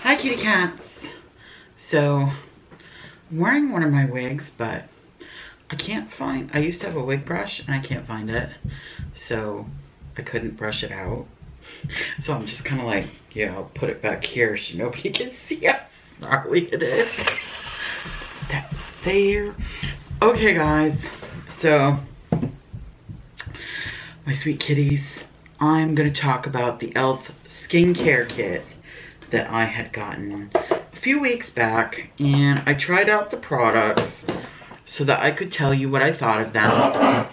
Hi kitty cats. So I'm wearing one of my wigs, but I can't find, I used to have a wig brush and I can't find it. So I couldn't brush it out. So I'm just kind of like, yeah, I'll put it back here so nobody can see how snarly it is. That there. Okay guys, so my sweet kitties, I'm gonna talk about the e.l.f. skincare kit that I had gotten a few weeks back, and I tried out the products so that I could tell you what I thought of them.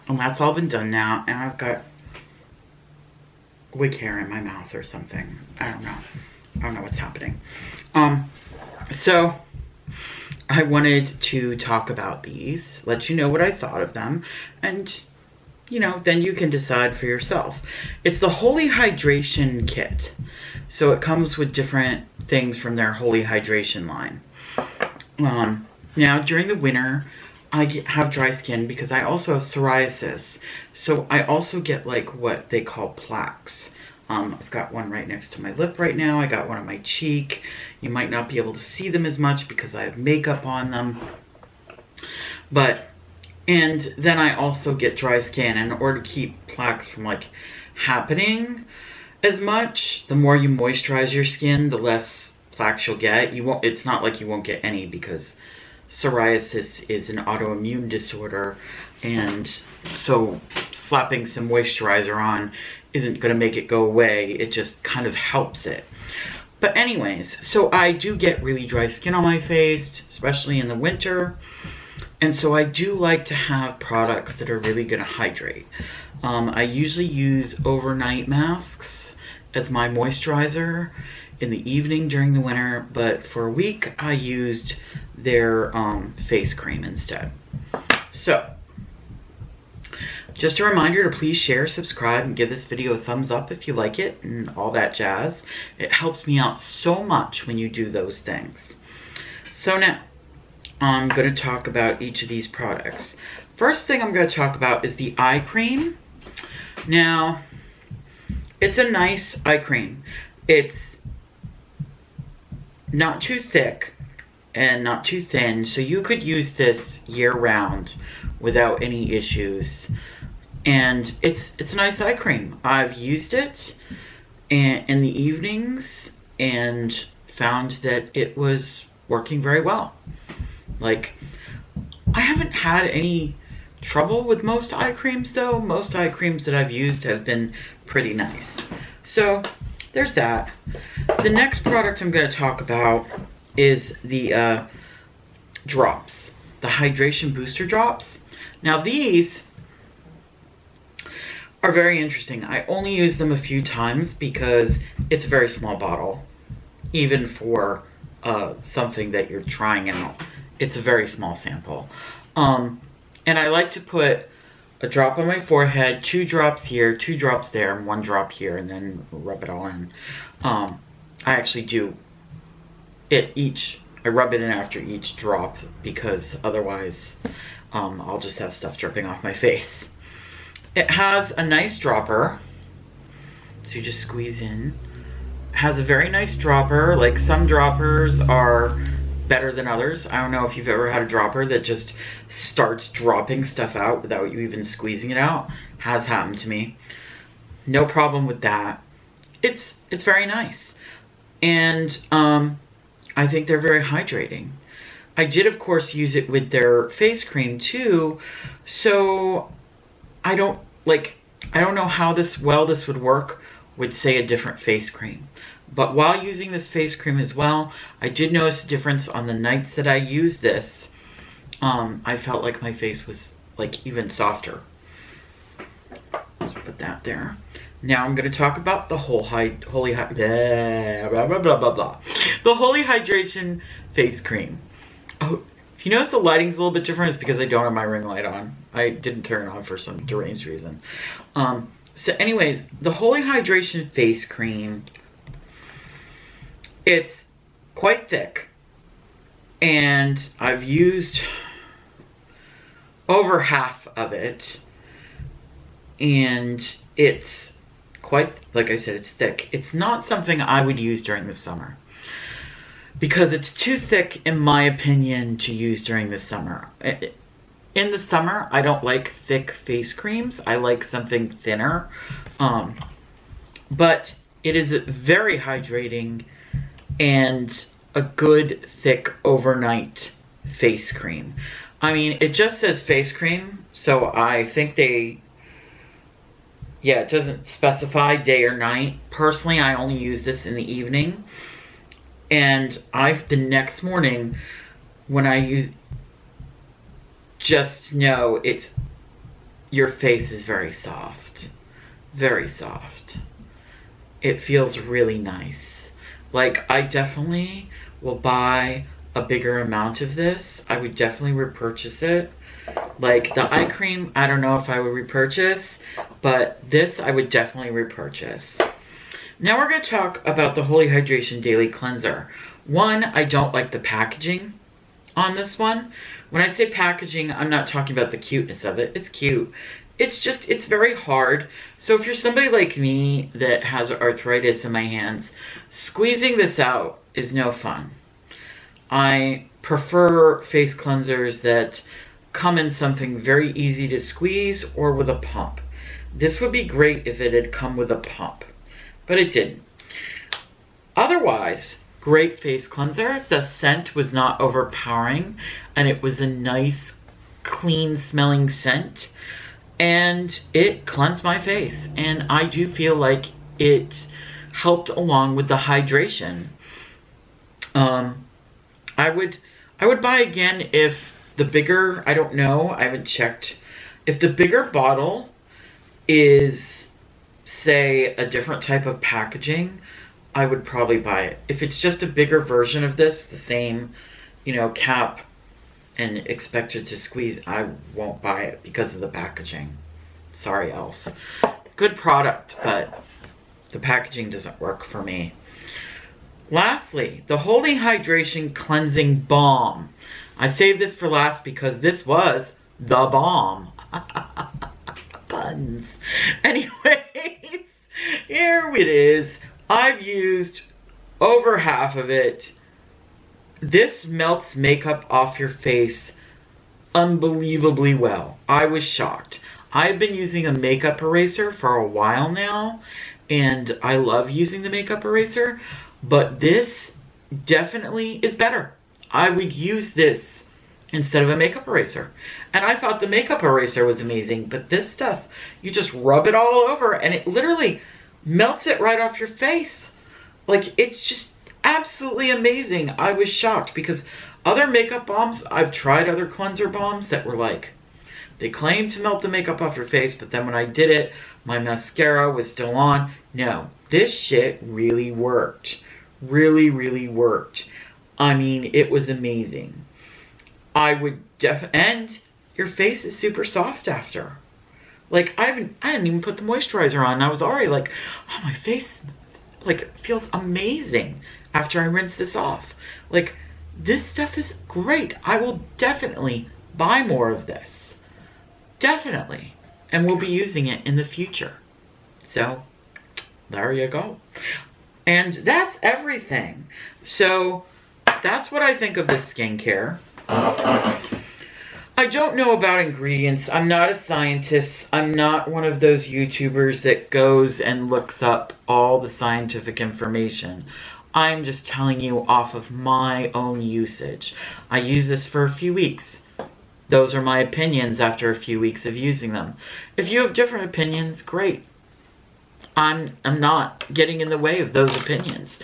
And that's all been done now, and I've got wig hair in my mouth or something. I don't know what's happening. So I wanted to talk about these, let you know what I thought of them, and you know, then you can decide for yourself. It's the Holy Hydration Kit. So it comes with different things from their Holy Hydration line. Now during the winter, I have dry skin because I also have psoriasis. So I also get like what they call plaques. I've got one right next to my lip right now. I got one on my cheek. You might not be able to see them as much because I have makeup on them. And then I also get dry skin, and in order to keep plaques from like happening as much, the more you moisturize your skin, the less plaques you'll get. It's not like you won't get any, because psoriasis is an autoimmune disorder, and so slapping some moisturizer on isn't gonna make it go away. It just kind of helps it. But anyways, so I do get really dry skin on my face, especially in the winter. And so I do like to have products that are really gonna hydrate. I usually use overnight masks as my moisturizer in the evening during the winter, but for a week I used their face cream instead. So, just a reminder to please share, subscribe, and give this video a thumbs up if you like it and all that jazz. It helps me out so much when you do those things. So now, I'm going to talk about each of these products. First thing I'm going to talk about is the eye cream. Now, it's a nice eye cream. It's not too thick and not too thin, so you could use this year-round without any issues. And it's a nice eye cream. I've used it in the evenings and found that it was working very well. Like, I haven't had any trouble with most eye creams though. Most eye creams that I've used have been pretty nice. So there's that. The next product I'm going to talk about is the drops, the hydration booster drops. Now these are very interesting. I only use them a few times because it's a very small bottle, even for something that you're trying out. It's a very small sample. And I like to put a drop on my forehead, 2 drops here, 2 drops there, and 1 drop here, and then rub it all in. I actually do it I rub it in after each drop, because otherwise I'll just have stuff dripping off my face. It has a nice dropper, so you just squeeze in. It has a very nice dropper. Like, some droppers are better than others. I don't know if you've ever had a dropper that just starts dropping stuff out without you even squeezing it out. Has happened to me. No problem with that. It's very nice. And I think they're very hydrating. I did, of course, use it with their face cream too. So I don't know how this would work with, say, a different face cream. But while using this face cream as well, I did notice a difference on the nights that I used this. I felt like my face was like even softer. Let's put that there. Now I'm going to talk about the the Holy Hydration face cream. Oh, if you notice the lighting's a little bit different, it's because I don't have my ring light on. I didn't turn it on for some deranged reason. So anyways, the Holy Hydration face cream, it's quite thick, and I've used over half of it, and it's quite, like I said, it's thick. It's not something I would use during the summer, because it's too thick, in my opinion, to use during the summer. In the summer, I don't like thick face creams. I like something thinner. But it is very hydrating and a good, thick, overnight face cream. I mean, it just says face cream, so I think yeah, it doesn't specify day or night. Personally, I only use this in the evening. And the next morning, when I use, just know your face is very soft. Very soft. It feels really nice. Like, I definitely will buy a bigger amount of this. I would definitely repurchase it. Like, the eye cream, I don't know if I would repurchase, but this I would definitely repurchase. Now we're going to talk about the Holy Hydration Daily Cleanser. One, I don't like the packaging on this one. When I say packaging, I'm not talking about the cuteness of it. It's cute. It's just, it's very hard. So if you're somebody like me that has arthritis in my hands, squeezing this out is no fun. I prefer face cleansers that come in something very easy to squeeze or with a pump. This would be great if it had come with a pump, but it didn't. Otherwise, great face cleanser. The scent was not overpowering, and it was a nice, clean smelling scent, and it cleansed my face, and I do feel like it helped along with the hydration. I would buy again if the bigger, I don't know, I haven't checked. If the bigger bottle is, say, a different type of packaging, I would probably buy it. If it's just a bigger version of this, the same, you know, cap and expected to squeeze, I won't buy it because of the packaging. Sorry, Elf. Good product, but the packaging doesn't work for me. Lastly, the Holy Hydration Cleansing Balm. I saved this for last because this was the bomb. Puns. Anyways, here it is. I've used over half of it. This melts makeup off your face unbelievably well. I was shocked. I've been using a makeup eraser for a while now, and I love using the makeup eraser, but this definitely is better. I would use this instead of a makeup eraser. And I thought the makeup eraser was amazing, but this stuff, you just rub it all over and it literally melts it right off your face. Like, it's just absolutely amazing. I was shocked because other makeup balms, I've tried other cleanser balms that were like, they claim to melt the makeup off your face, but then when I did it, my mascara was still on. No, this shit really worked. Really, really worked. I mean, it was amazing. I would and your face is super soft after. Like, I didn't even put the moisturizer on. I was already like, oh, my face, like, feels amazing after I rinse this off. Like, this stuff is great. I will definitely buy more of this. Definitely. And we'll be using it in the future. So, there you go. And that's everything. So, that's what I think of this skincare. I don't know about ingredients. I'm not a scientist. I'm not one of those YouTubers that goes and looks up all the scientific information. I'm just telling you off of my own usage. I use this for a few weeks. Those are my opinions after a few weeks of using them. If you have different opinions, great. I'm not getting in the way of those opinions.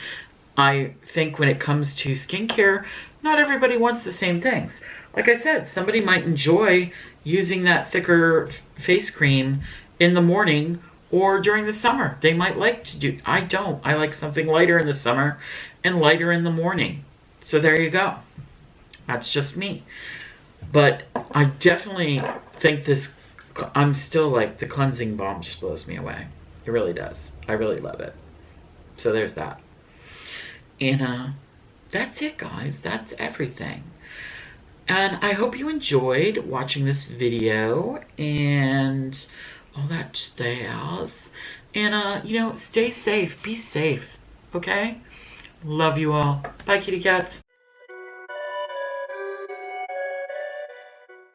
I think when it comes to skincare, not everybody wants the same things. Like I said, somebody might enjoy using that thicker face cream in the morning or during the summer. They might like to do, I don't. I like something lighter in the summer and lighter in the morning. So there you go. That's just me. But I definitely think this, I'm still like, the cleansing balm just blows me away. It really does. I really love it. So there's that. And that's it, guys. That's everything. And I hope you enjoyed watching this video and all that jazz. And, you know, stay safe. Be safe. Okay? Love you all. Bye, kitty cats.